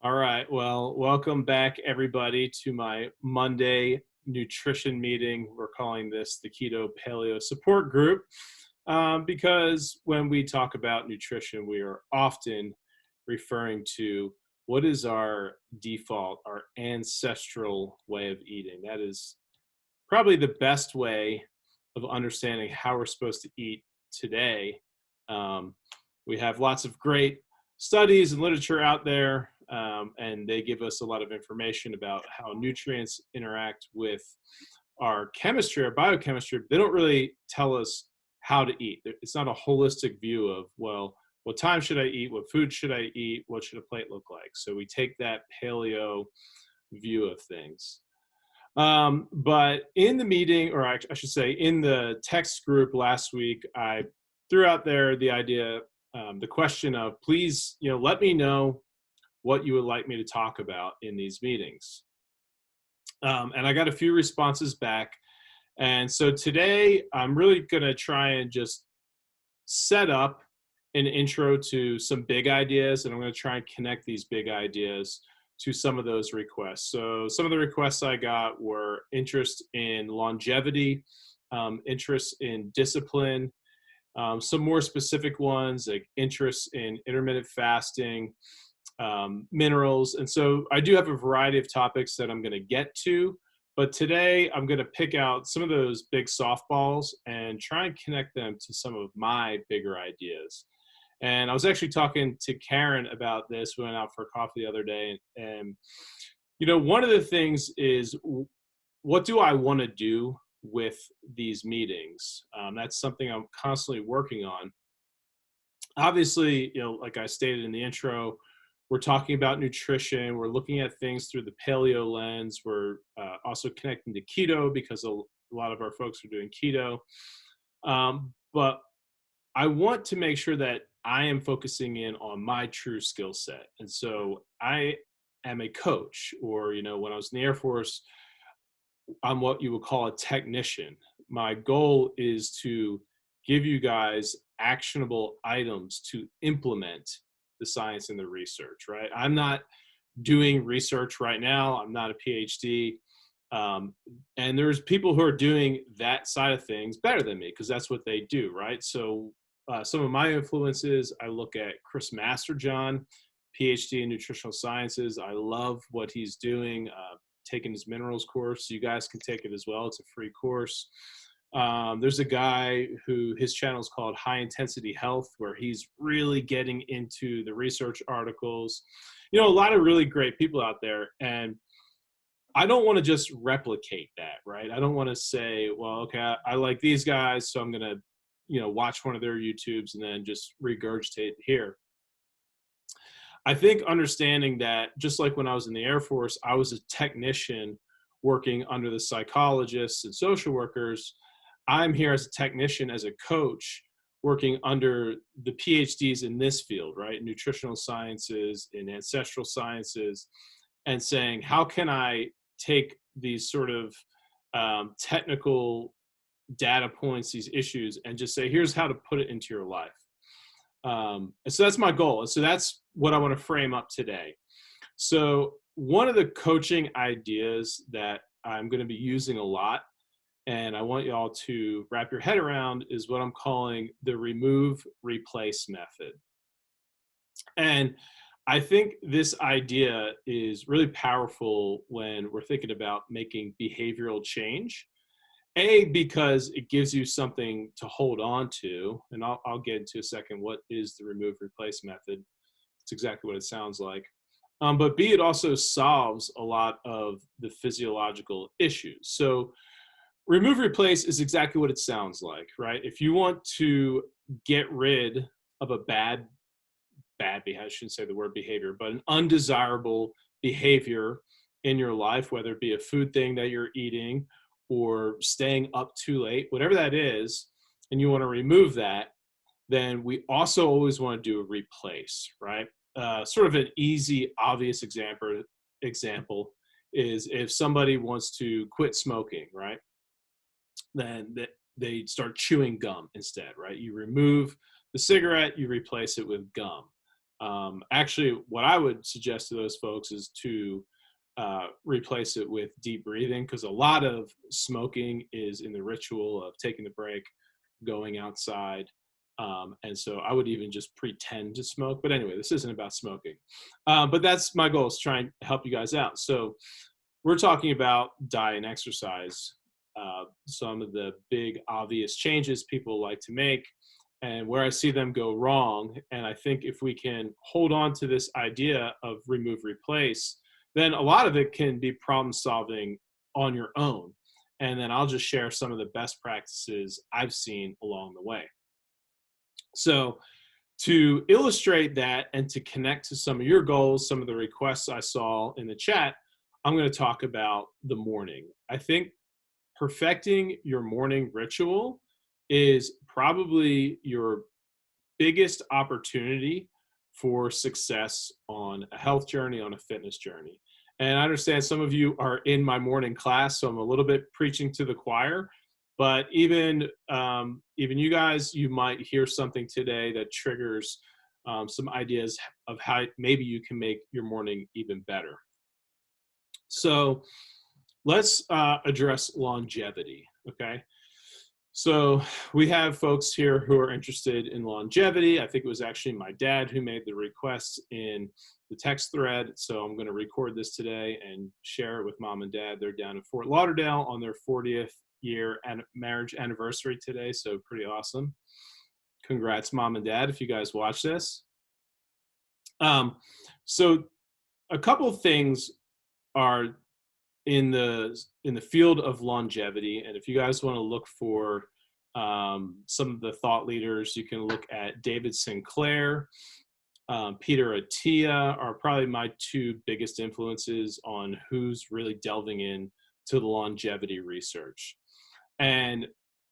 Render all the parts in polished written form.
All right. Well, welcome back, everybody, to my Monday nutrition meeting. We're calling this the Keto Paleo Support Group because when we talk about nutrition, we are often referring to what is our default, our ancestral way of eating. That is probably the best way of understanding how we're supposed to eat today. Um, we have lots of great studies and literature out there, and they give us a lot of information about how nutrients interact with our chemistry, our biochemistry. But they don't really tell us how to eat. It's not a holistic view of, well, what time should I eat? What food should I eat? What should a plate look like? So we take that paleo view of things. But in the meeting, or I should say, in the text group last week, I threw out there the idea, the question of, please, let me know what you would like me to talk about in these meetings. And I got a few responses back. And so today, I'm really going to try and just set up an intro to some big ideas, and I'm going to try and connect these big ideas to some of those requests. So some of the requests I got were interest in longevity, interest in discipline, some more specific ones like interest in intermittent fasting, minerals. And so I do have a variety of topics that I'm going to get to, but today I'm going to pick out some of those big softballs and try and connect them to some of my bigger ideas. And I was actually talking to Karen about this. We went out for coffee the other day. And one of the things is, what do I want to do with these meetings? That's something I'm constantly working on. Obviously, like I stated in the intro, we're talking about nutrition. We're looking at things through the paleo lens. We're also connecting to keto because a lot of our folks are doing keto. But I want to make sure that I am focusing in on my true skill set. And so I am a coach, or, when I was in the Air Force, I'm what you would call a technician. My goal is to give you guys actionable items to implement the science and the research, right? I'm not doing research right now. I'm not a PhD. And there's people who are doing that side of things better than me because that's what they do, right? So some of my influences, I look at Chris Masterjohn, PhD in nutritional sciences. I love what he's doing, taking his minerals course. You guys can take it as well. It's a free course. There's a guy who his channel is called High Intensity Health, where he's really getting into the research articles. A lot of really great people out there. And I don't want to just replicate that, right? I don't want to say, well, okay, I like these guys, so I'm going to, watch one of their YouTubes and then just regurgitate here. I think understanding that, just like when I was in the Air Force, I was a technician working under the psychologists and social workers. I'm here as a technician, as a coach, working under the PhDs in this field, right? Nutritional sciences and ancestral sciences, and saying, how can I take these sort of technical data points, these issues, and just say, here's how to put it into your life. And so that's my goal. And so that's what I want to frame up today. So one of the coaching ideas that I'm going to be using a lot, and I want y'all to wrap your head around, is what I'm calling the remove replace method. And I think this idea is really powerful when we're thinking about making behavioral change. Because it gives you something to hold on to, and I'll get into a second what is the remove replace method. It's exactly what it sounds like. But B, it also solves a lot of the physiological issues. So remove replace is exactly what it sounds like, right? If you want to get rid of a bad behavior, I shouldn't say the word behavior, but an undesirable behavior in your life, whether it be a food thing that you're eating or staying up too late, whatever that is, and you want to remove that, then we also always want to do a replace, right? Sort of an easy, obvious example is if somebody wants to quit smoking, right? Then they start chewing gum instead, right? You remove the cigarette, you replace it with gum. Actually, what I would suggest to those folks is to replace it with deep breathing, because a lot of smoking is in the ritual of taking the break, going outside. And so I would even just pretend to smoke. But anyway, this isn't about smoking. But that's my goal, is trying to help you guys out. So we're talking about diet and exercise, some of the big obvious changes people like to make, and where I see them go wrong. And I think if we can hold on to this idea of remove, replace, then a lot of it can be problem solving on your own. And then I'll just share some of the best practices I've seen along the way. So to illustrate that and to connect to some of your goals, some of the requests I saw in the chat, I'm going to talk about the morning. I think perfecting your morning ritual is probably your biggest opportunity for success on a health journey, on a fitness journey. And I understand some of you are in my morning class, so I'm a little bit preaching to the choir. But even you guys, you might hear something today that triggers some ideas of how maybe you can make your morning even better. So let's address longevity, okay? So we have folks here who are interested in longevity. I think it was actually my dad who made the request in the text thread. So I'm going to record this today and share it with mom and dad. They're down in Fort Lauderdale on their 40th year and marriage anniversary today. So pretty awesome. Congrats, mom and dad, if you guys watch this. So a couple of things are in the field of longevity, and if you guys want to look for some of the thought leaders, you can look at David Sinclair, Peter Attia are probably my two biggest influences on who's really delving in to the longevity research. And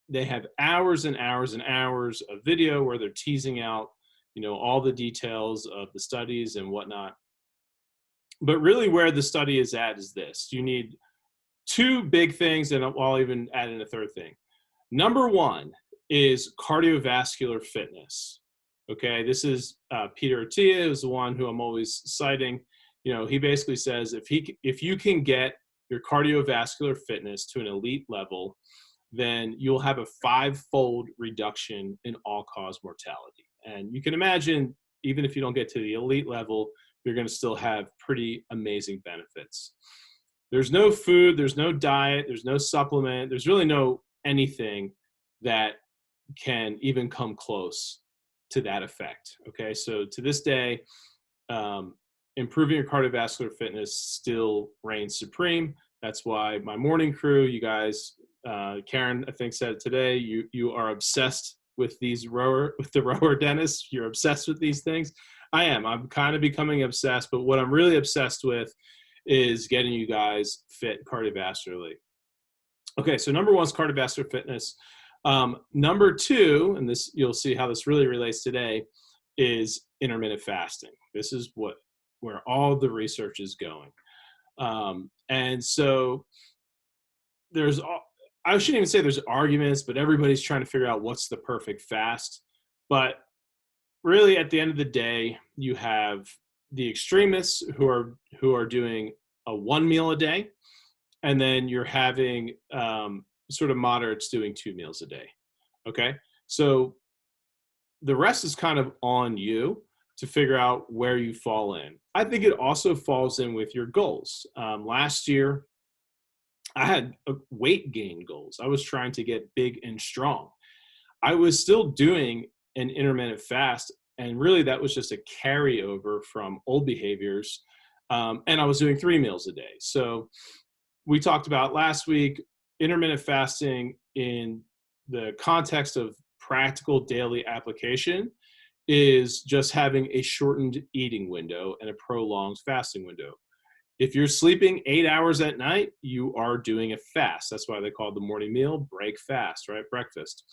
they have hours and hours and hours of video where they're teasing out, all the details of the studies and whatnot. But really where the study is at is this. You need two big things, and I'll even add in a third thing. Number one is cardiovascular fitness. Okay, this is Peter Attia is the one who I'm always citing. He basically says if you can get your cardiovascular fitness to an elite level, then you'll have a 5-fold reduction in all-cause mortality. And you can imagine, even if you don't get to the elite level, you're going to still have pretty amazing benefits. There's no food, there's no diet, there's no supplement, there's really no anything that can even come close to that effect. Okay, so to this day, improving your cardiovascular fitness still reigns supreme. That's why my morning crew, you guys, Karen, I think said it today, you are obsessed with the rower dentists. You're obsessed with these things. I am. I'm kind of becoming obsessed, but what I'm really obsessed with is getting you guys fit cardiovascularly. Okay, so number one is cardiovascular fitness. Number two, and this you'll see how this really relates today, is intermittent fasting. This is where all the research is going. And so I shouldn't even say there's arguments, but everybody's trying to figure out what's the perfect fast. But really, at the end of the day, you have the extremists who are doing a 1 meal a day, and then you're having sort of moderates doing 2 meals a day. Okay, so the rest is kind of on you to figure out where you fall in. I think it also falls in with your goals. Last year, I had weight gain goals. I was trying to get big and strong. I was still doing an intermittent fast, and really that was just a carryover from old behaviors. And I was doing 3 meals a day. So we talked about last week, intermittent fasting in the context of practical daily application is just having a shortened eating window and a prolonged fasting window. If you're sleeping 8 hours at night, you are doing a fast. That's why they call it the morning meal break fast, right? Breakfast.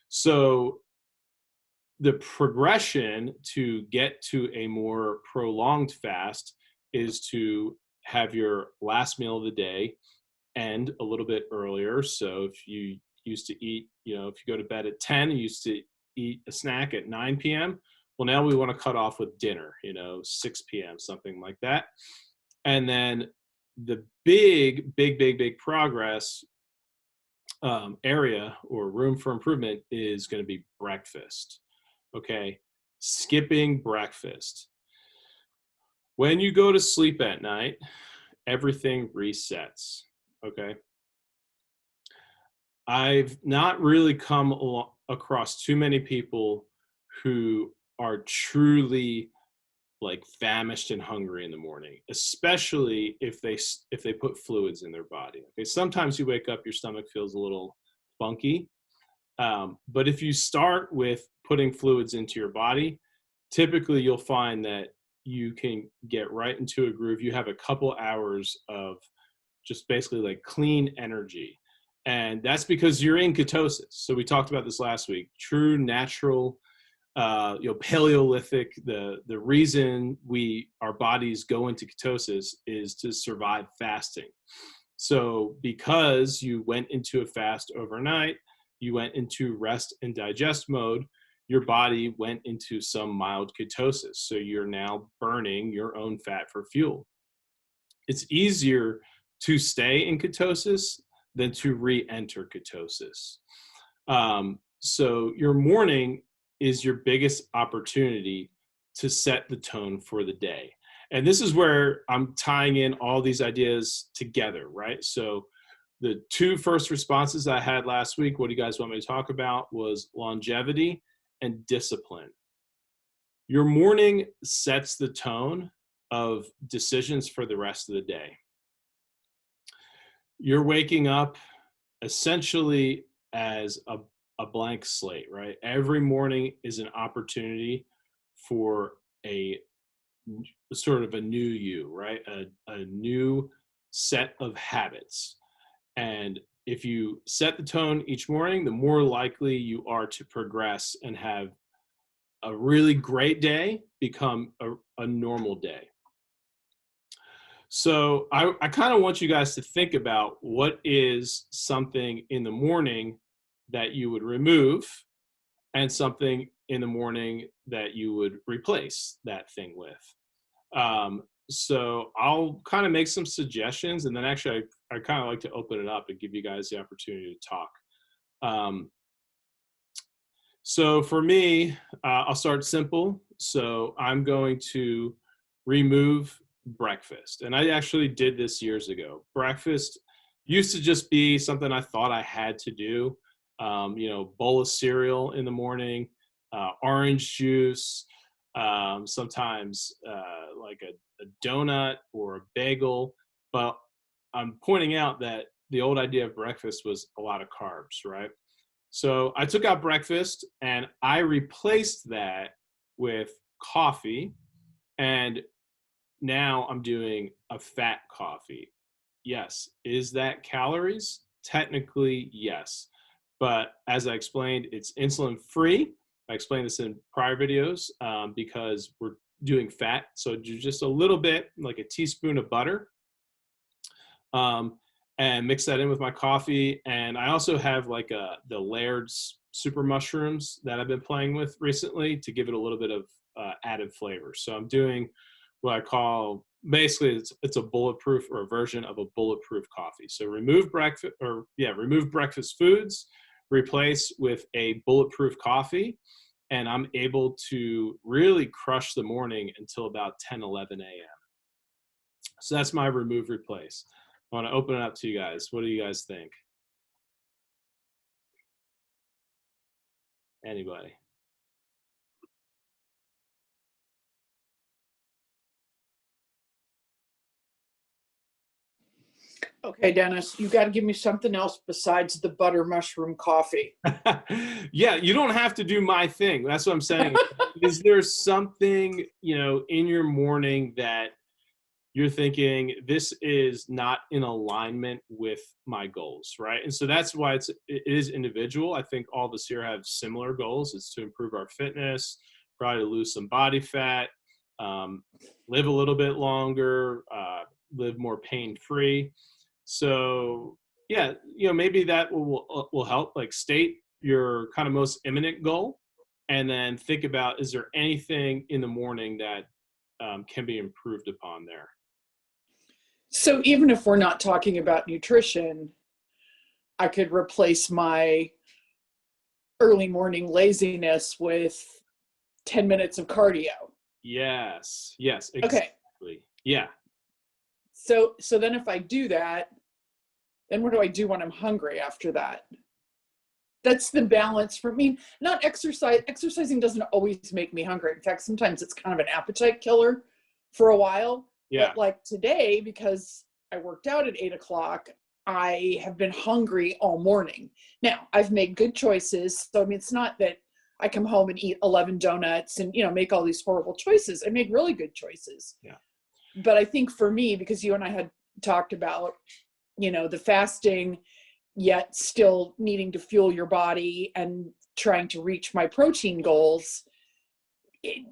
So the progression to get to a more prolonged fast is to have your last meal of the day end a little bit earlier. So if you used to eat, if you go to bed at 10, you used to eat a snack at 9 p.m., Well, now we want to cut off with dinner, 6 p.m., something like that. And then the big progress area or room for improvement is going to be breakfast. Okay. Skipping breakfast. When you go to sleep at night, everything resets. Okay. I've not really come across too many people who are truly like famished and hungry in the morning, especially if they put fluids in their body. Okay, sometimes you wake up, your stomach feels a little funky, but if you start with putting fluids into your body, typically you'll find that you can get right into a groove. You have a couple hours of just basically like clean energy. And that's because you're in ketosis. So we talked about this last week. True natural, Paleolithic. The reason our bodies go into ketosis is to survive fasting. So because you went into a fast overnight, you went into rest and digest mode, your body went into some mild ketosis. So you're now burning your own fat for fuel. It's easier to stay in ketosis than to re-enter ketosis. So your morning is your biggest opportunity to set the tone for the day. And this is where I'm tying in all these ideas together, right? So the two first responses I had last week, what do you guys want me to talk about, was longevity and discipline. Your morning sets the tone of decisions for the rest of the day. You're waking up essentially as a blank slate, right? Every morning is an opportunity for a sort of a new you, right? A new set of habits. And if you set the tone each morning, the more likely you are to progress and have a really great day become a normal day. So I kind of want you guys to think about what is something in the morning that you would remove and something in the morning that you would replace that thing with. So I'll kind of make some suggestions, and then actually I kind of like to open it up and give you guys the opportunity to talk. So for me, I'll start simple. So I'm going to remove breakfast. And I actually did this years ago. Breakfast used to just be something I thought I had to do. Bowl of cereal in the morning, orange juice, sometimes like a donut or a bagel. But I'm pointing out that the old idea of breakfast was a lot of carbs, right? So I took out breakfast and I replaced that with coffee. And now I'm doing a fat coffee. Yes. Is that calories? Technically, yes. But as I explained, it's insulin free. I explained this in prior videos because we're doing fat. So do just a little bit, like a teaspoon of butter. And mix that in with my coffee. And I also have like the Laird's super mushrooms that I've been playing with recently to give it a little bit of added flavor. So I'm doing what I call, basically it's a bulletproof, or a version of a bulletproof coffee. So remove breakfast foods, replace with a bulletproof coffee, and I'm able to really crush the morning until about 10, 11 a.m. So that's my remove, replace. I want to open it up to you guys. What do you guys think? Anybody? Okay, Dennis, you got to give me something else besides the butter mushroom coffee. Yeah, you don't have to do my thing. That's what I'm saying. Is there something, in your morning that you're thinking this is not in alignment with my goals, right? And so that's why it is individual. I think all of us here have similar goals. It's to improve our fitness, probably to lose some body fat, live a little bit longer, live more pain-free. So yeah, maybe that will help, like state your kind of most imminent goal and then think about, is there anything in the morning that can be improved upon there? So even if we're not talking about nutrition, I could replace my early morning laziness with 10 minutes of cardio. Yes, Okay. exactly. Yeah. So then if I do that, then what do I do when I'm hungry after that? That's the balance for me. Not exercise. Exercising doesn't always make me hungry. In fact, sometimes it's kind of an appetite killer for a while. Yeah. But like today, because I worked out at 8 o'clock, I have been hungry all morning. Now, I've made good choices. So, I mean, it's not that I come home and eat 11 donuts and, make all these horrible choices. I made really good choices. Yeah. But I think for me, because you and I had talked about, the fasting, yet still needing to fuel your body and trying to reach my protein goals,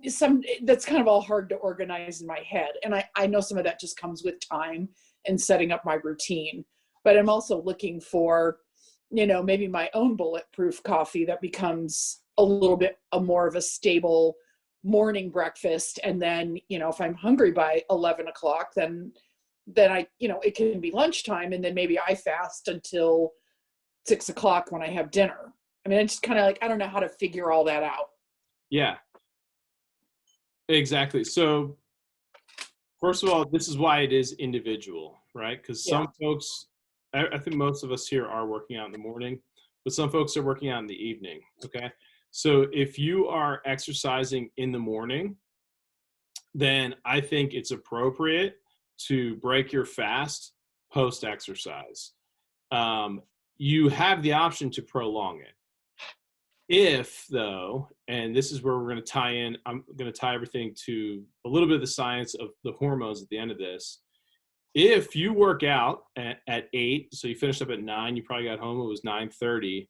that's kind of all hard to organize in my head. And I know some of that just comes with time and setting up my routine. But I'm also looking for, maybe my own bulletproof coffee that becomes a little bit more of a stable morning breakfast. And then, if I'm hungry by 11 o'clock, then I, it can be lunchtime, and then maybe I fast until 6 o'clock when I have dinner. I mean, it's just kind of like, I don't know how to figure all that out. Yeah, exactly. So first of all, this is why it is individual, right? Because Yeah. some folks, I think most of us here are working out in the morning, but some folks are working out in the evening. Okay. So if you are exercising in the morning, then I think it's appropriate to break your fast post exercise. You have the option to prolong it. If, though, and this is where we're going to tie in, I'm going to tie everything to a little bit of the science of the hormones at the end of this. If you work out at 8, so you finished up at 9, you probably got home, it was 9:30.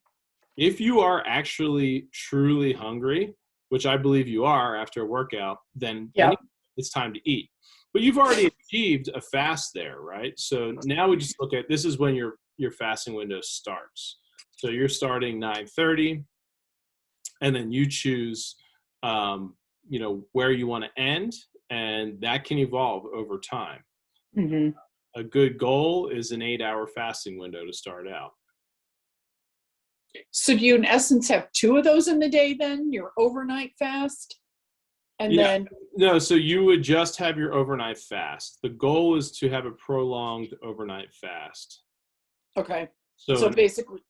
If you are actually truly hungry, which I believe you are after a workout, then Yeah. it's time to eat. But you've already achieved a fast there, right? So now we just look at, this is when your fasting window starts. So you're starting 9:30, and then you choose, where you want to end, and that can evolve over time. Mm-hmm. A good goal is an 8-hour fasting window to start out. So do you, in essence, have 2 of those in the day then? Your overnight fast? And Yeah. then, No, so you would just have your overnight fast. The goal is to have a prolonged overnight fast. okay. So So basically,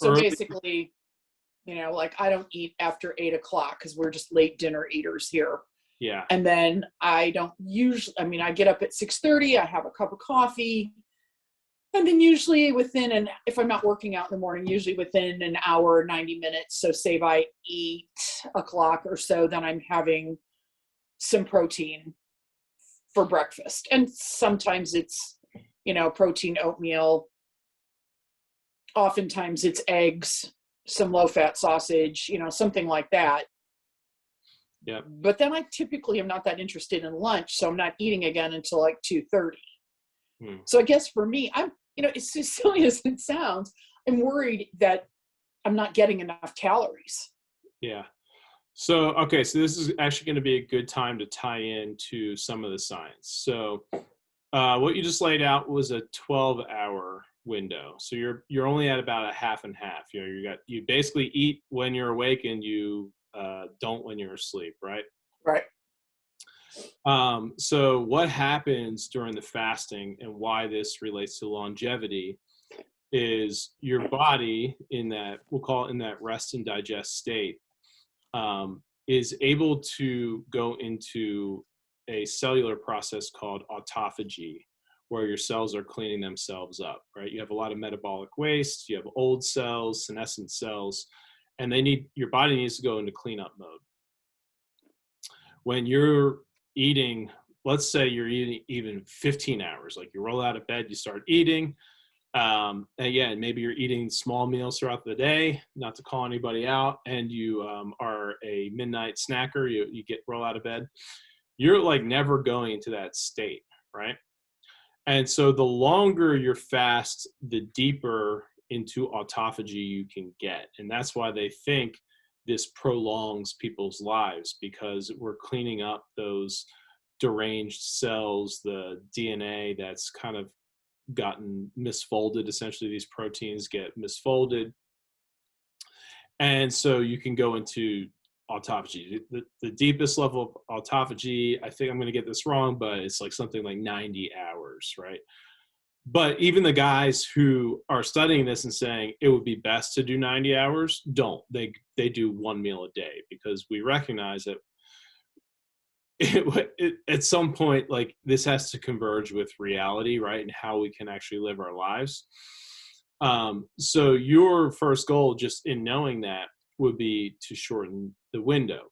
early, like I don't eat after 8 o'clock because we're just late dinner eaters here. yeah. And then I don't usually, I get up at 6:30, I have a cup of coffee. And then usually if I'm not working out in the morning, usually within an hour, 90 minutes. So say by 8 o'clock or so, then I'm having some protein for breakfast. And sometimes it's, protein oatmeal. Oftentimes it's eggs, some low fat sausage, something like that. Yeah. But then I typically am not that interested in lunch. So I'm not eating again until like 2:30. So I guess for me, it's as silly as it sounds, I'm worried that I'm not getting enough calories. Yeah. So, okay, so this is actually going to be a good time to tie into some of the science. So, what you just laid out was a 12-hour window. So you're only at about a half and half. You basically eat when you're awake and you don't when you're asleep, right? Right. So what happens during the fasting, and why this relates to longevity, is your body, in that, we'll call it in that rest and digest state, is able to go into a cellular process called autophagy, where your cells are cleaning themselves up, right? You have a lot of metabolic waste, you have old cells, senescent cells, and your body needs to go into cleanup mode. When you're eating, let's say you're eating even 15 hours, like you roll out of bed, you start eating. Again, maybe you're eating small meals throughout the day, not to call anybody out, and you are a midnight snacker, you roll out of bed. You're like never going into that state, right? And so the longer your fast, the deeper into autophagy you can get. And that's why they think this prolongs people's lives because we're cleaning up those deranged cells, the DNA that's kind of gotten misfolded. Essentially, these proteins get misfolded. And so you can go into autophagy. The deepest level of autophagy, I think I'm going to get this wrong, but it's like something like 90 hours, right? But even the guys who are studying this and saying it would be best to do 90 hours don't. They do one meal a day because we recognize that at some point, like, this has to converge with reality, right? And how we can actually live our lives. So your first goal, just in knowing that, would be to shorten the window.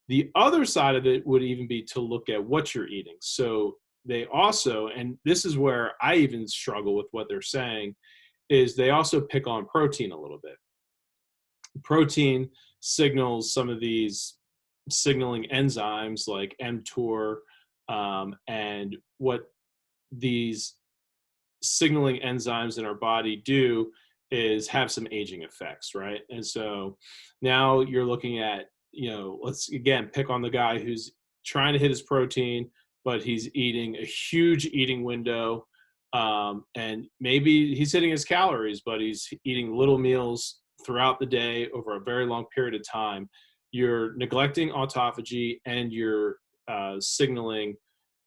The other side of it would even be to look at what you're eating. So they also, and this is where I even struggle with what they're saying, is they also pick on protein a little bit. Protein signals some of these signaling enzymes like mTOR, and what these signaling enzymes in our body do is have some aging effects, right? And so now you're looking at, let's again pick on the guy who's trying to hit his protein, but he's eating a huge eating window, and maybe he's hitting his calories, but he's eating little meals throughout the day over a very long period of time. You're neglecting autophagy, and you're signaling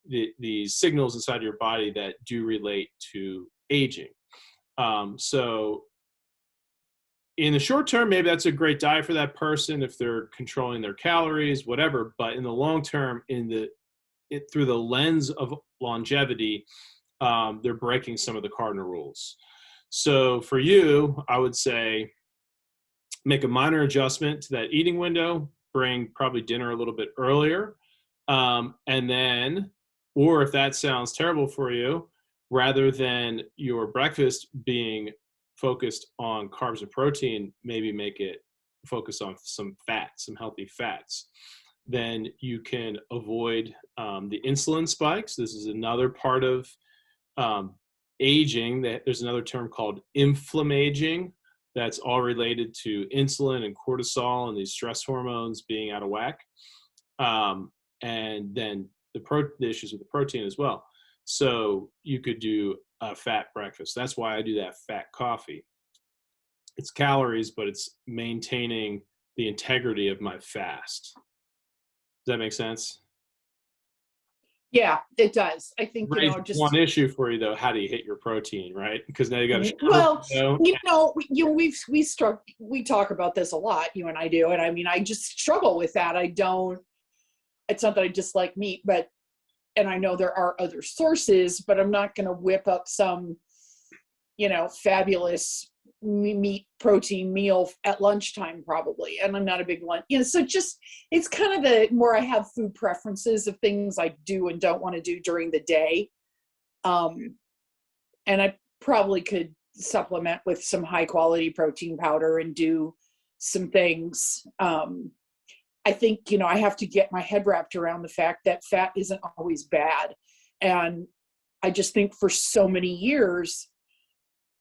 the signals inside your body that do relate to aging. So in the short term, maybe that's a great diet for that person if they're controlling their calories, whatever. But in the long term, through the lens of longevity, they're breaking some of the cardinal rules. So for you, I would say make a minor adjustment to that eating window, bring probably dinner a little bit earlier. And then, or if that sounds terrible for you, rather than your breakfast being focused on carbs and protein, maybe make it focus on some fats, some healthy fats. Then you can avoid the insulin spikes. This is another part of aging. There's another term called inflammaging. That's all related to insulin and cortisol and these stress hormones being out of whack. And then the issues with the protein as well. So you could do a fat breakfast. That's why I do that fat coffee. It's calories, but it's maintaining the integrity of my fast. Does that make sense? Yeah, it does. I think, Raises just one issue for you though. How do you hit your protein, right? Because now you got to well, we talk about this a lot, you and I do, and I mean, I just struggle with that. It's not that I dislike meat, and I know there are other sources, but I'm not going to whip up some, fabulous meat protein meal at lunchtime probably. And I'm not a big lunch, so just, it's kind of the more I have food preferences of things I do and don't want to do during the day. And I probably could supplement with some high quality protein powder and do some things. I think, I have to get my head wrapped around the fact that fat isn't always bad. And I just think for so many years,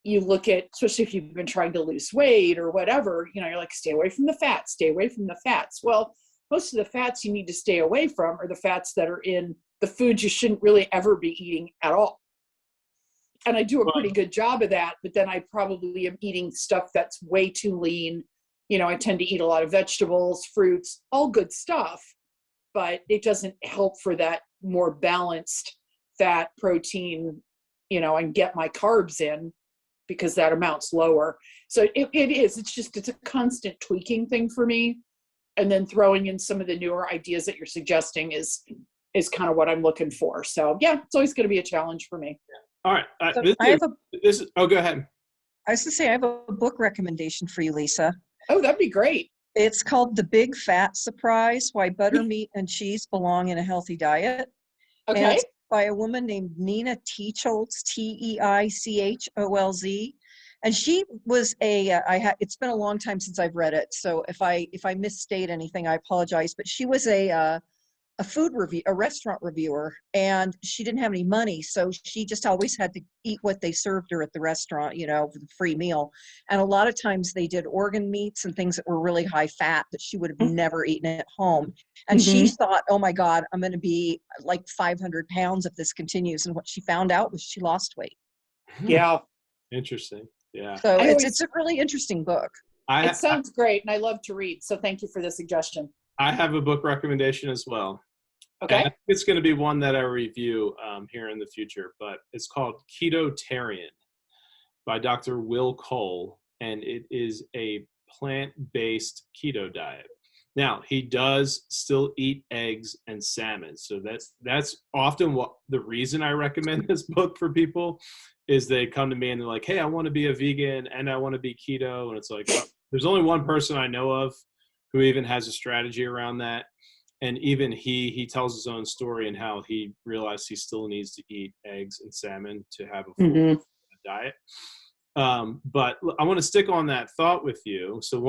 you look at, especially if you've been trying to lose weight or whatever, you're like, stay away from the fats, stay away from the fats. Well, most of the fats you need to stay away from are the fats that are in the foods you shouldn't really ever be eating at all. And I do a pretty good job of that, but then I probably am eating stuff that's way too lean. I tend to eat a lot of vegetables, fruits, all good stuff, but it doesn't help for that more balanced fat, protein, and get my carbs in because that amount's lower. So it's a constant tweaking thing for me. And then throwing in some of the newer ideas that you're suggesting is kind of what I'm looking for. So yeah, it's always going to be a challenge for me. All right. So Go ahead. I was going to say, I have a book recommendation for you, Lisa. Oh, that'd be great. It's called The Big Fat Surprise: Why Butter, Meat, and Cheese Belong in a Healthy Diet. Okay. And it's by a woman named Nina Teicholz, Teicholz. And she was it's been a long time since I've read it. So if I misstate anything, I apologize. But she was a a restaurant reviewer, and she didn't have any money. So she just always had to eat what they served her at the restaurant, for the free meal. And a lot of times they did organ meats and things that were really high fat that she would have never eaten at home. And she thought, oh my God, I'm going to be like 500 pounds if this continues. And what she found out was she lost weight. Yeah. Interesting. Yeah. So it's a really interesting book. It sounds great, and I love to read. So thank you for the suggestion. I have a book recommendation as well. Okay. And I think it's going to be one that I review here in the future, but it's called Ketotarian by Dr. Will Cole, and it is a plant-based keto diet. Now, he does still eat eggs and salmon, so that's often what the reason I recommend this book for people is they come to me and they're like, hey, I want to be a vegan and I want to be keto, and it's like, well, there's only one person I know of who even has a strategy around that. And even he tells his own story and how he realized he still needs to eat eggs and salmon to have a full diet. But I want to stick on that thought with you. So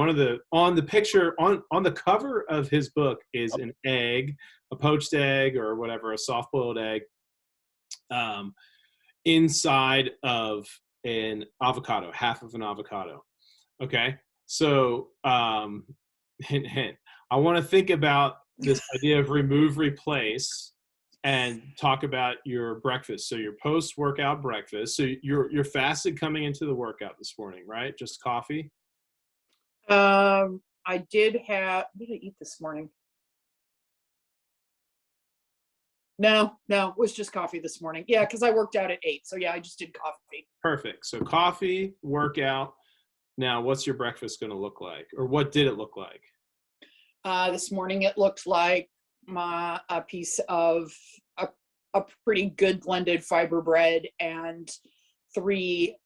on the picture, on the cover of his book is an egg, a poached egg or whatever, a soft boiled egg, inside of an avocado, half of an avocado. Okay. So, hint, hint. I want to think about this idea of remove, replace, and talk about your breakfast. So your post-workout breakfast. So you're fasted coming into the workout this morning, right? Just coffee? I did have, what did I eat this morning? No, it was just coffee this morning. Yeah, because I worked out at 8. So yeah, I just did coffee. Perfect. So coffee, workout. Now, what's your breakfast going to look like? Or what did it look like? This morning it looked like a piece of a pretty good blended fiber bread and 3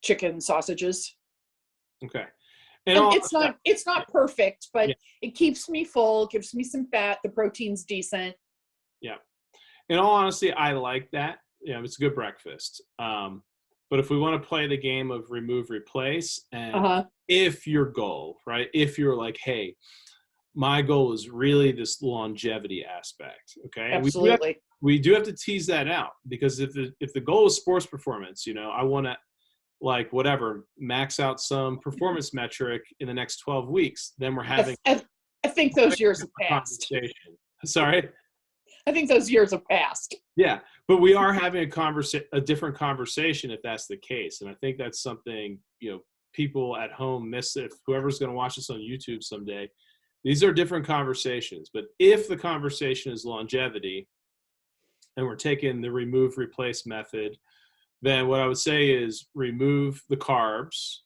chicken sausages. Okay. And it's not perfect, but it keeps me full, gives me some fat. The protein's decent. Yeah. In all honesty, I like that. It's a good breakfast. But if we want to play the game of remove, replace, and if your goal, right, if you're like, hey, my goal is really this longevity aspect, okay? Absolutely. We do have to tease that out, because if the goal is sports performance, I want to, like, whatever, max out some performance metric in the next 12 weeks, then we're having I think those years have passed. Sorry? I think those years have passed. Yeah, but we are having a different conversation if that's the case. And I think that's something, people at home miss. If whoever's going to watch this on YouTube someday, these are different conversations. But if the conversation is longevity and we're taking the remove, replace method, then what I would say is remove the carbs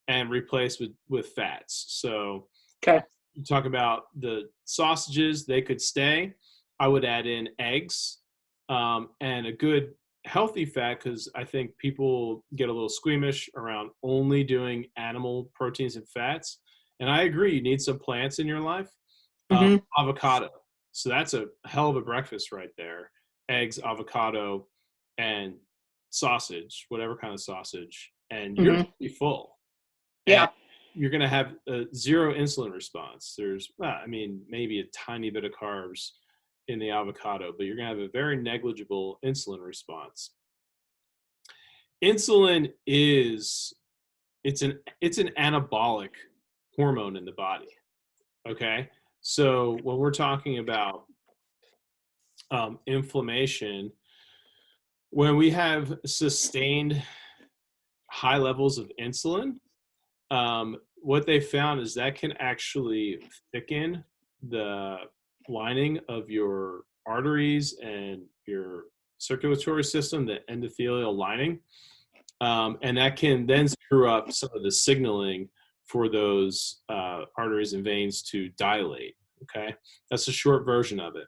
and replace with fats. So you talk about the sausages, they could stay. I would add in eggs and a good healthy fat, because I think people get a little squeamish around only doing animal proteins and fats. And I agree, you need some plants in your life. Avocado. So that's a hell of a breakfast right there. Eggs, avocado, and sausage, whatever kind of sausage. And you're going to be full. Yeah. And you're going to have a zero insulin response. There's, maybe a tiny bit of carbs in the avocado, but you're going to have a very negligible insulin response. Insulin it's an anabolic hormone in the body. Okay. So when we're talking about inflammation, when we have sustained high levels of insulin, what they found is that can actually thicken the lining of your arteries and your circulatory system, the endothelial lining. And that can then screw up some of the signaling for those arteries and veins to dilate. Okay. That's a short version of it.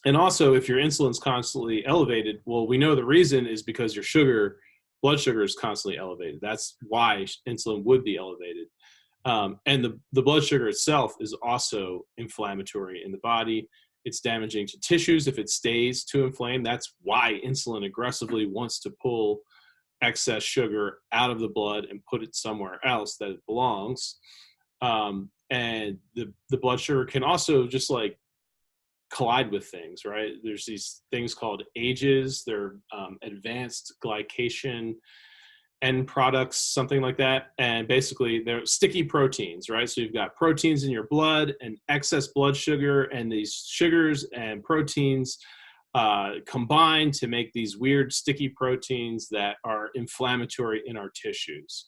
And also, if your insulin's constantly elevated, well, we know the reason is because your blood sugar is constantly elevated. That's why insulin would be elevated. And the blood sugar itself is also inflammatory in the body. It's damaging to tissues if it stays too inflamed. That's why insulin aggressively wants to pull excess sugar out of the blood and put it somewhere else that it belongs. And the blood sugar can also just like collide with things, right? There's these things called AGEs. They're advanced glycation end products, something like that. And basically they're sticky proteins, right? So you've got proteins in your blood and excess blood sugar, and these sugars and proteins combine to make these weird sticky proteins that are inflammatory in our tissues.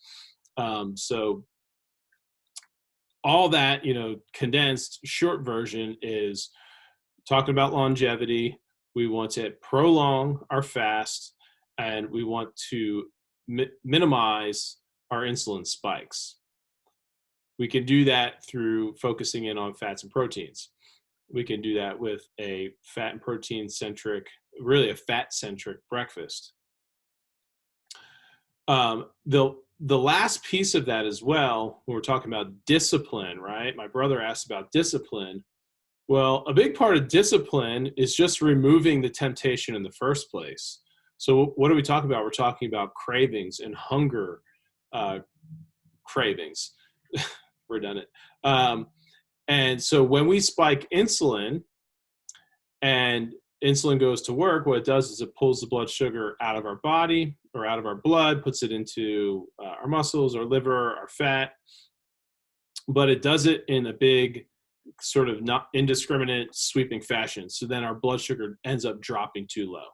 So all that, condensed short version is talking about longevity. We want to prolong our fast, and we want to minimize our insulin spikes. We can do that through focusing in on fats and proteins. We can do that with a fat and protein centric, really a fat centric breakfast. The last piece of that as well, when we're talking about discipline, right? My brother asked about discipline. Well, a big part of discipline is just removing the temptation in the first place. So what are we talking about? We're talking about cravings and hunger cravings. Redundant. And so when we spike insulin and insulin goes to work, what it does is it pulls the blood sugar out of our body or out of our blood, puts it into our muscles, our liver, our fat. But it does it in a big, sort of not indiscriminate, sweeping fashion. So then our blood sugar ends up dropping too low.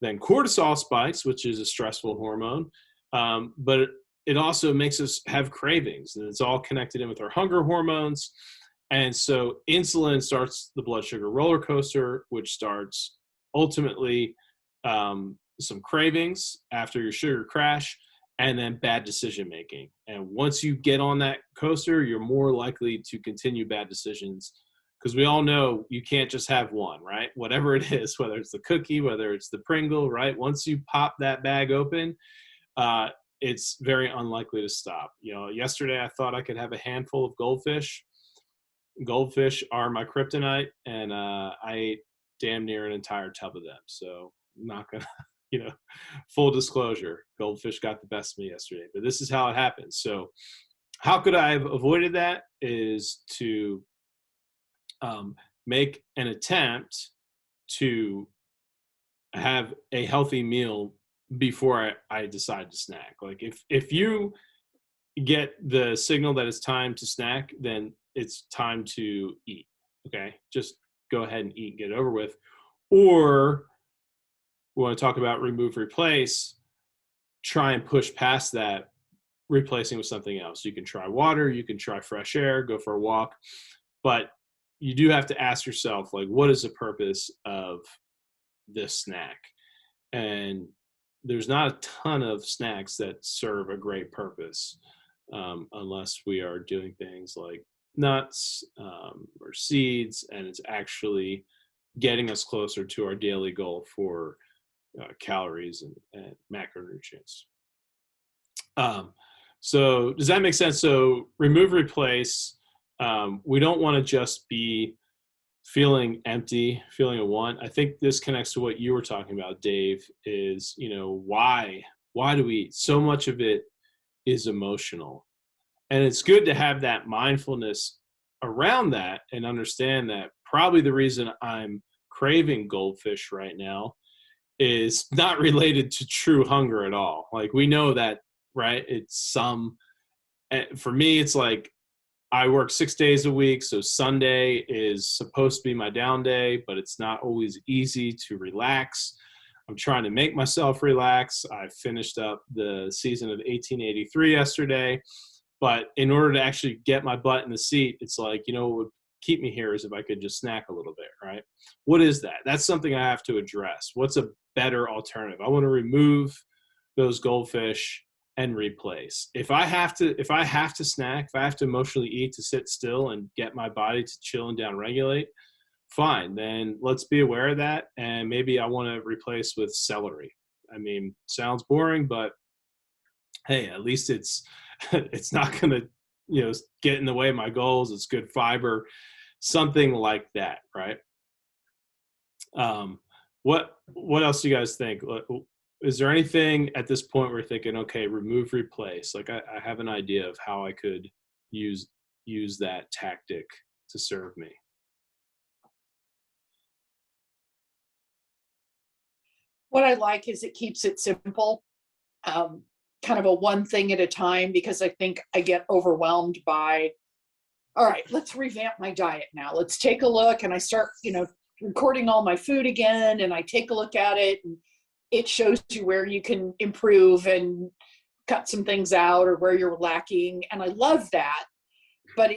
Then cortisol spikes, which is a stressful hormone, but it also makes us have cravings, and it's all connected in with our hunger hormones. And so insulin starts the blood sugar roller coaster, which starts ultimately some cravings after your sugar crash, and then bad decision making. And once you get on that coaster, you're more likely to continue bad decisions, because we all know you can't just have one, right? Whatever it is, whether it's the cookie, whether it's the Pringle, right? Once you pop that bag open, it's very unlikely to stop. Yesterday I thought I could have a handful of goldfish. Goldfish are my kryptonite, and I ate damn near an entire tub of them. So I'm not gonna, full disclosure, goldfish got the best of me yesterday, but this is how it happens. So how could I have avoided that is to make an attempt to have a healthy meal before I decide to snack. Like if you get the signal that it's time to snack, then it's time to eat. Okay, just go ahead and eat and get it over with. Or we want to talk about remove, replace, try and push past that, replacing with something else. You can try water, you can try fresh air, go for a walk, but you do have to ask yourself, like, what is the purpose of this snack? And there's not a ton of snacks that serve a great purpose, unless we are doing things like nuts or seeds, and it's actually getting us closer to our daily goal for calories and macronutrients. So does that make sense? So remove, replace. We don't want to just be feeling empty, feeling a want. I think this connects to what you were talking about, Dave, is, why do we eat? So much of it is emotional. And it's good to have that mindfulness around that and understand that probably the reason I'm craving goldfish right now is not related to true hunger at all. Like, we know that, right? For me, it's like, I work 6 days a week, so Sunday is supposed to be my down day, but it's not always easy to relax. I'm trying to make myself relax. I finished up the season of 1883 yesterday, but in order to actually get my butt in the seat, it's like, what would keep me here is if I could just snack a little bit, right? What is that? That's something I have to address. What's a better alternative? I want to remove those goldfish and replace. If I have to snack, if I have to emotionally eat to sit still and get my body to chill and down regulate, fine. Then let's be aware of that. And maybe I want to replace with celery. I mean, sounds boring, but hey, at least it's not going to, get in the way of my goals. It's good fiber, something like that. Right. What else do you guys think? Is there anything at this point where you're thinking, okay, remove, replace? Like, I have an idea of how I could use that tactic to serve me. What I like is it keeps it simple, kind of a one thing at a time, because I think I get overwhelmed by, all right, let's revamp my diet now. Let's take a look. And I start, recording all my food again, and I take a look at it, and it shows you where you can improve and cut some things out, or where you're lacking. And I love that, but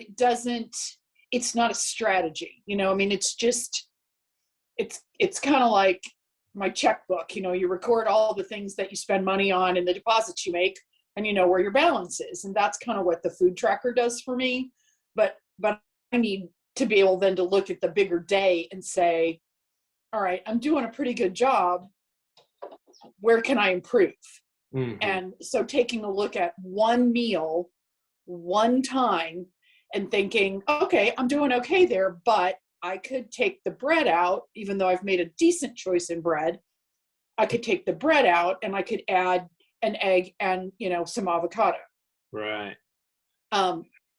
it's not a strategy. I mean, it's just, it's kind of like my checkbook. You record all the things that you spend money on and the deposits you make, and you know where your balance is. And that's kind of what the food tracker does for me. But I need to be able then to look at the bigger day and say, all right, I'm doing a pretty good job. Where can I improve? Mm-hmm. And so taking a look at one meal, one time, and thinking, okay, I'm doing okay there, but I could take the bread out. Even though I've made a decent choice in bread, I could take the bread out, and I could add an egg and, some avocado. Right.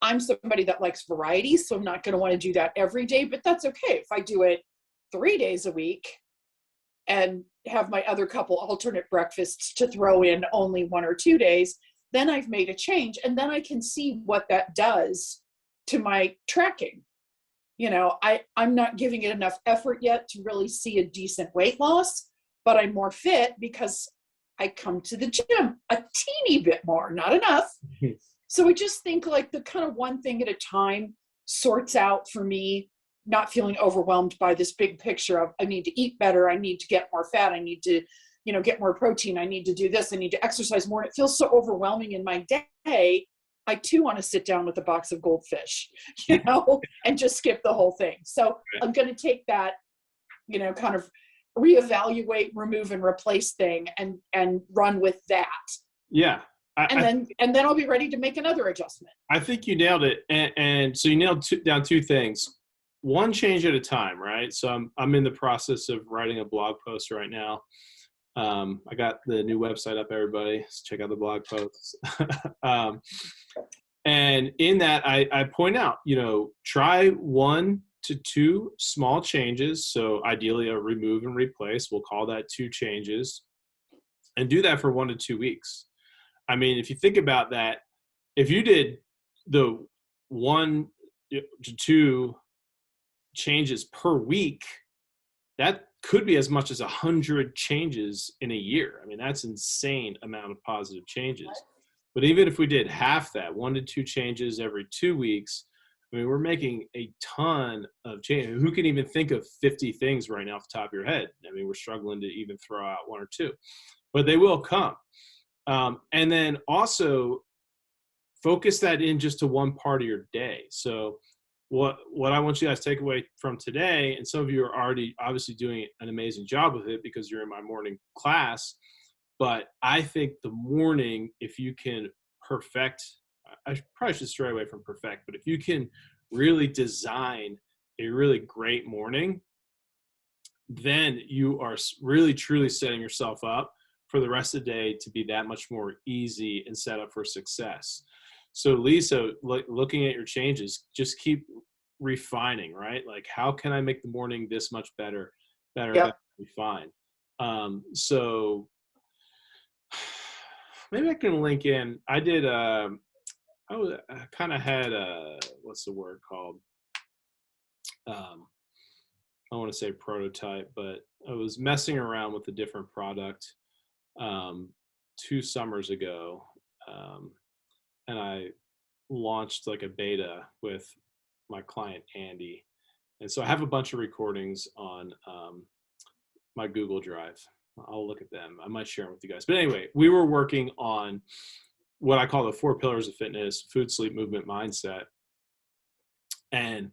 I'm somebody that likes variety, so I'm not going to want to do that every day, but that's okay. If I do it 3 days a week and have my other couple alternate breakfasts to throw in only 1 or 2 days, then I've made a change, and then I can see what that does to my tracking. I'm not giving it enough effort yet to really see a decent weight loss, but I'm more fit because I come to the gym a teeny bit more, not enough. So I just think like the kind of one thing at a time sorts out for me, not feeling overwhelmed by this big picture of, I need to eat better, I need to get more fat, I need to, get more protein, I need to do this, I need to exercise more. And it feels so overwhelming in my day. I too want to sit down with a box of goldfish, and just skip the whole thing. So I'm going to take that, kind of reevaluate, remove, and replace thing, and run with that. Yeah. And then I'll be ready to make another adjustment. I think you nailed it. And so you nailed down two things. One change at a time, right? So I'm in the process of writing a blog post right now. I got the new website up, everybody. Let's check out the blog posts. And in that, I point out, try 1 to 2 small changes. So ideally a remove and replace, we'll call that 2 changes, and do that for 1 to 2 weeks. I mean, if you think about that, if you did the 1 to 2 changes per week, that could be as much as 100 changes in a year. I mean, that's insane amount of positive changes. But even if we did half that, 1 to 2 changes every 2 weeks, I mean, we're making a ton of change. Who can even think of 50 things right now off the top of your head? I mean, we're struggling to even throw out 1 or 2, but they will come. And then also focus that in just to one part of your day. So what I want you guys to take away from today, and some of you are already obviously doing an amazing job with it because you're in my morning class, but I think the morning, if you can perfect, I probably should stray away from perfect, but if you can really design a really great morning, then you are really truly setting yourself up for the rest of the day to be that much more easy and set up for success. So Lisa, looking at your changes, just keep refining, right? Like, how can I make the morning this much better, refine. So maybe I can link in. I did, I kind of had a, what's the word called? I want to say prototype, but I was messing around with a different product 2 summers ago. And I launched like a beta with my client, Andy. And so I have a bunch of recordings on my Google Drive. I'll look at them. I might share them with you guys. But anyway, we were working on what I call the 4 pillars of fitness: food, sleep, movement, mindset, and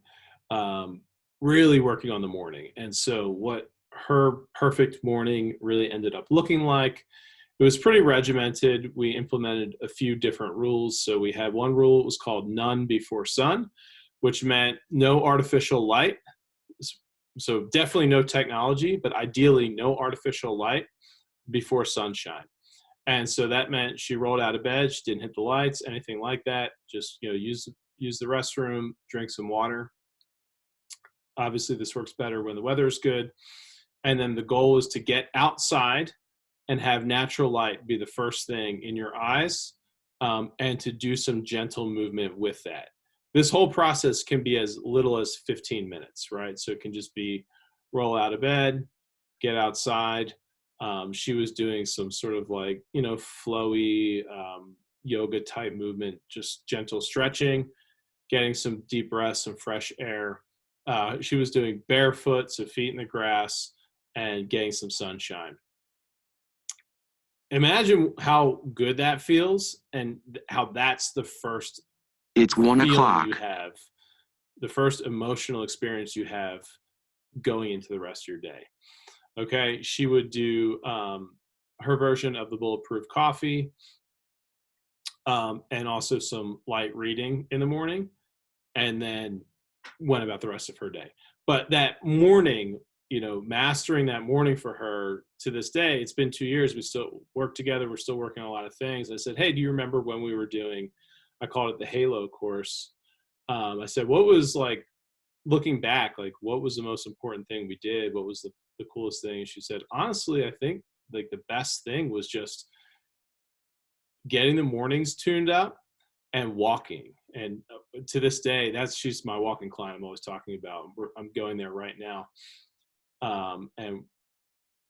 really working on the morning. And so what her perfect morning really ended up looking like, it was pretty regimented. We implemented a few different rules. So we had one rule, it was called none before sun, which meant no artificial light. So definitely no technology, but ideally no artificial light before sunshine. And so that meant she rolled out of bed, she didn't hit the lights, anything like that. Just, use the restroom, drink some water. Obviously this works better when the weather is good. And then the goal is to get outside and have natural light be the first thing in your eyes, and to do some gentle movement with that. This whole process can be as little as 15 minutes, right? So it can just be roll out of bed, get outside. She was doing some sort of like, flowy yoga type movement, just gentle stretching, getting some deep breaths, some fresh air. She was doing barefoot, so feet in the grass, and getting some sunshine. Imagine how good that feels, and how that's the first It's 1 feeling o'clock. you have, the first emotional experience you have going into the rest of your day. Okay, she would do her version of the bulletproof coffee, and also some light reading in the morning, and then went about the rest of her day. But that morning, mastering that morning for her, to this day, it's been 2 years, we still work together, we're still working on a lot of things. I said, hey, do you remember when we were doing, I called it the Halo course. I said, what was, like, looking back, like, what was the most important thing we did? What was the coolest thing? And she said, honestly, I think, like, the best thing was just getting the mornings tuned up and walking. And to this day, she's my walking client I'm always talking about. I'm going there right now. And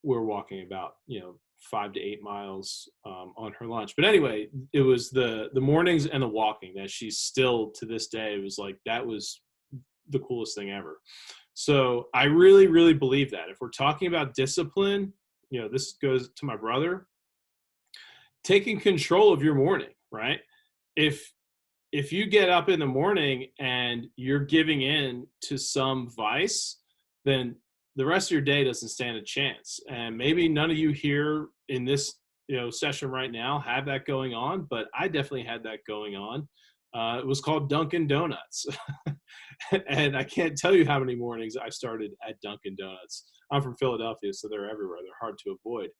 we're walking about 5 to 8 miles on her lunch. But anyway, it was the mornings and the walking that she's still, to this day, it was like, that was the coolest thing ever. So I really, really believe that if we're talking about discipline, this goes to my brother, taking control of your morning, right? If you get up in the morning and you're giving in to some vice, then the rest of your day doesn't stand a chance. And maybe none of you here in this session right now have that going on, but I definitely had that going on. It was called Dunkin' Donuts. And I can't tell you how many mornings I started at Dunkin' Donuts. I'm from Philadelphia, so they're everywhere. They're hard to avoid.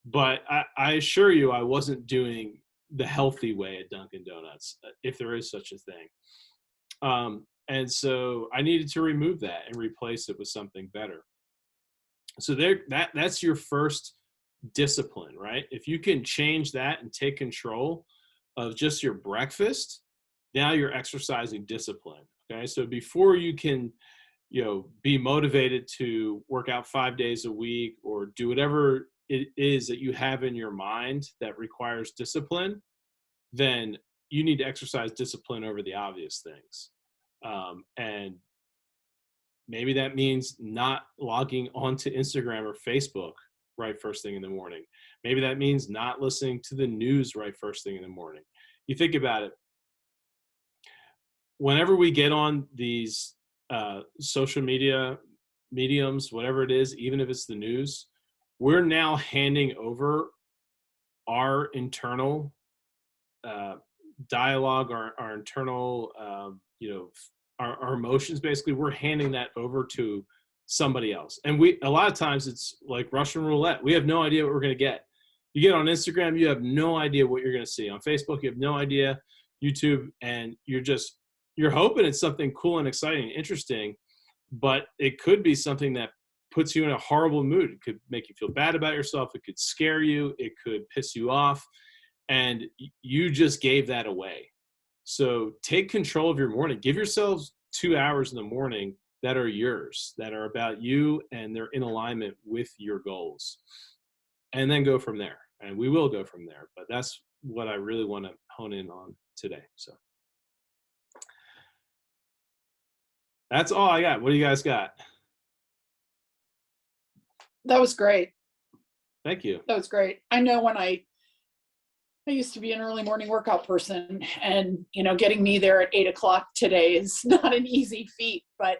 But I assure you, I wasn't doing the healthy way at Dunkin' Donuts, if there is such a thing. And so I needed to remove that and replace it with something better. So that's your first discipline, right? If you can change that and take control of just your breakfast, now you're exercising discipline. Okay. So before you can, be motivated to work out 5 days a week or do whatever it is that you have in your mind that requires discipline, then you need to exercise discipline over the obvious things. And maybe that means not logging onto Instagram or Facebook right first thing in the morning. Maybe that means not listening to the news right first thing in the morning. You think about it. Whenever we get on these social media mediums, whatever it is, even if it's the news, we're now handing over our internal dialogue, our internal, our emotions. Basically, we're handing that over to somebody else. And a lot of times it's like Russian roulette. We have no idea what we're going to get. You get on Instagram, you have no idea what you're going to see. On Facebook, you have no idea. YouTube, and you're hoping it's something cool and exciting and interesting, but it could be something that puts you in a horrible mood. It could make you feel bad about yourself. It could scare you. It could piss you off. And you just gave that away. So take control of your morning. Give yourselves 2 hours in the morning that are yours, that are about you, and they're in alignment with your goals. And then go from there. And we will go from there. But that's what I really want to hone in on today. So that's all I got. What do you guys got? That was great. Thank you. That was great. I know when I used to be an early morning workout person, and getting me there at 8 o'clock today is not an easy feat, but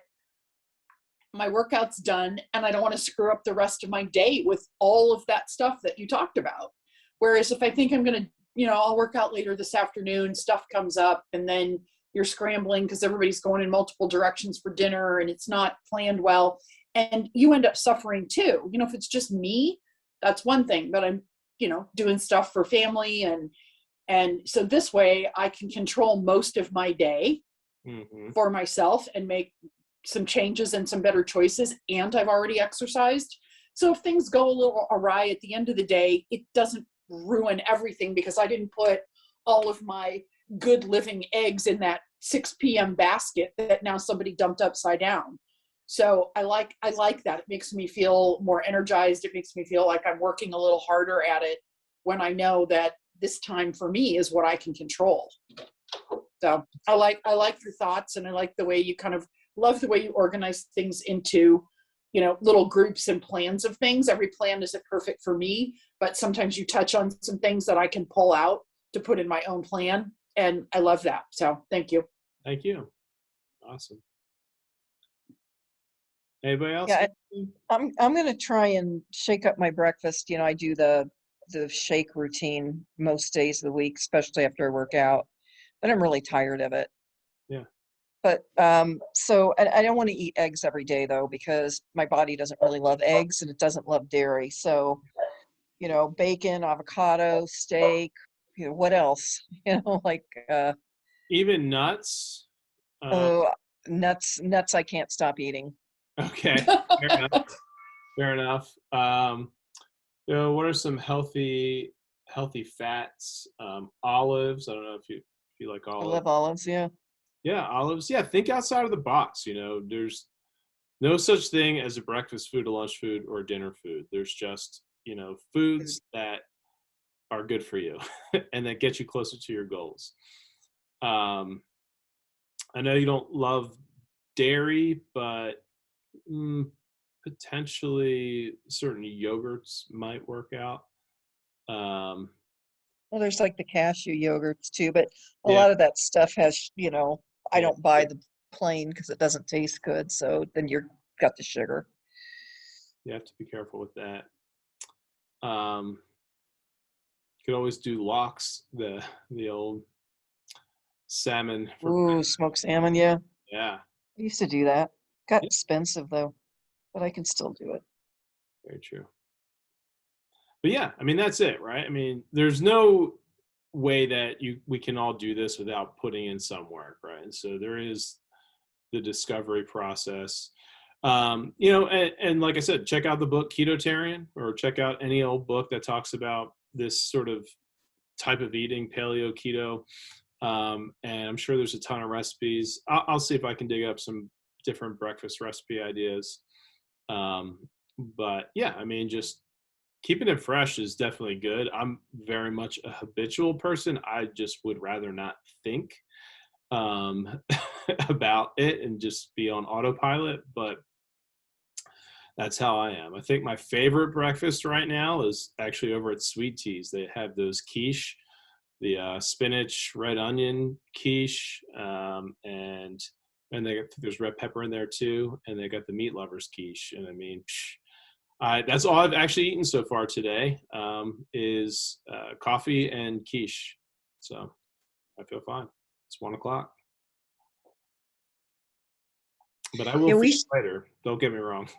my workout's done and I don't want to screw up the rest of my day with all of that stuff that you talked about. Whereas if I think I'm going to, I'll work out later this afternoon, stuff comes up, and then you're scrambling because everybody's going in multiple directions for dinner and it's not planned well. And you end up suffering too. If it's just me, that's one thing, but I'm, doing stuff for family. And so this way I can control most of my day for myself and make some changes and some better choices, and I've already exercised. So if things go a little awry at the end of the day, it doesn't ruin everything because I didn't put all of my good living eggs in that 6 p.m. basket that now somebody dumped upside down. So I like that. It makes me feel more energized. It makes me feel like I'm working a little harder at it when I know that this time for me is what I can control. So I like your thoughts, and I like the way you love the way you organize things into, little groups and plans of things. Every plan isn't perfect for me, but sometimes you touch on some things that I can pull out to put in my own plan. And I love that. So thank you. Thank you. Awesome. Anybody else? Yeah, I'm going to try and shake up my breakfast. I do the shake routine most days of the week, especially after I work out, but I'm really tired of it. Yeah. But so I don't want to eat eggs every day though, because my body doesn't really love eggs and it doesn't love dairy. So, bacon, avocado, steak, what else? Like Even nuts. oh, nuts I can't stop eating. Okay. Fair enough. Fair enough. What are some healthy fats? Olives. I don't know if you like olives. I love olives. Yeah. Yeah, olives. Yeah, think outside of the box. There's no such thing as a breakfast food, a lunch food, or a dinner food. There's just, foods that are good for you and that get you closer to your goals. I know you don't love dairy, but potentially certain yogurts might work out. Well, there's like the cashew yogurts too, but a Yeah. lot of that stuff has, I Yeah. don't buy the plain because it doesn't taste good. So then you've got the sugar. You have to be careful with that. You could always do lox, the old salmon. Ooh, smoked salmon. Yeah. Yeah, I used to do that. Got Yeah. expensive though, but I can still do it. very true. But yeah, that's it, right? There's no way that we can all do this without putting in some work, right? And so there is the discovery process. And like I said, check out the book Ketotarian, or check out any old book that talks about this sort of type of eating, paleo, keto. And I'm sure there's a ton of recipes. I'll see if I can dig up some different breakfast recipe ideas. But yeah, just keeping it fresh is definitely good. I'm very much a habitual person. I just would rather not think about it and just be on autopilot, but that's how I am. I think my favorite breakfast right now is actually over at Sweet Teas. They have those quiche, the spinach, red onion quiche, and there's red pepper in there too, and they got the meat lovers quiche. And that's all I've actually eaten so far today, is coffee and quiche. So I feel fine. It's 1:00. But I will feel later. Don't get me wrong.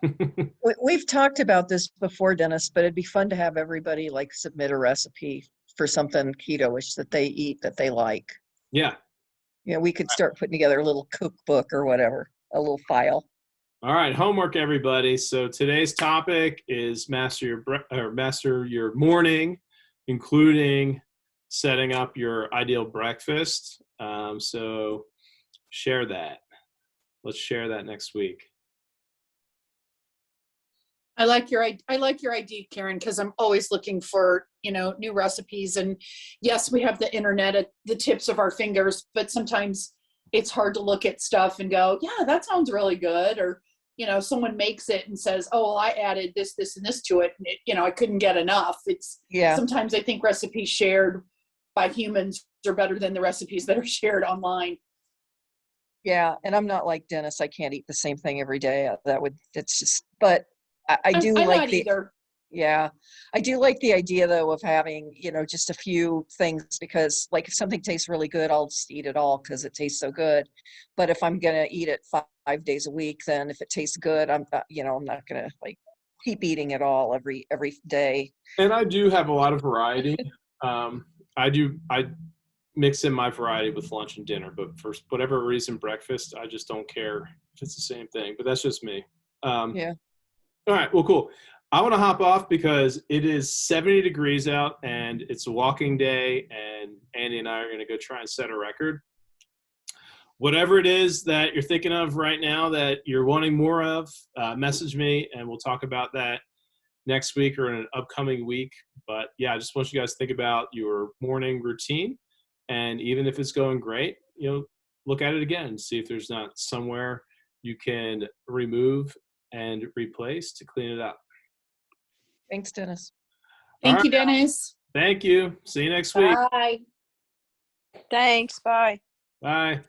We've talked about this before, Dennis, but it'd be fun to have everybody like submit a recipe for something keto-ish that they eat that they like. Yeah. We could start putting together a little cookbook or whatever, a little file. All right, homework, everybody. So today's topic is master your morning, including setting up your ideal breakfast. So share that. Let's share that next week. I like your idea, Karen, because I'm always looking for, new recipes. And yes, we have the internet at the tips of our fingers, but sometimes it's hard to look at stuff and go, yeah, that sounds really good. Or, someone makes it and says, oh, well, I added this, this, and this to it. And I couldn't get enough. Sometimes I think recipes shared by humans are better than the recipes that are shared online. Yeah. And I'm not like Dennis. I can't eat the same thing every day. But I do like the either. Yeah, I do like the idea though of having, just a few things, because like if something tastes really good, I'll just eat it all because it tastes so good. But if I'm going to eat it 5 days a week, then if it tastes good, I'm not going to like keep eating it all every day. And I do have a lot of variety. I mix in my variety with lunch and dinner, but for whatever reason, breakfast, I just don't care It's the same thing, but that's just me. Yeah. All right, well, cool. I want to hop off because it is 70 degrees out and it's a walking day, and Andy and I are going to go try and set a record. Whatever it is that you're thinking of right now that you're wanting more of, message me and we'll talk about that next week or in an upcoming week. But yeah, I just want you guys to think about your morning routine. And even if it's going great, look at it again, see if there's not somewhere you can remove and replace to clean it up. Thanks, Dennis. All Thank right. you, Dennis. Thank you. See you next week. Bye. Thanks. Bye. Bye.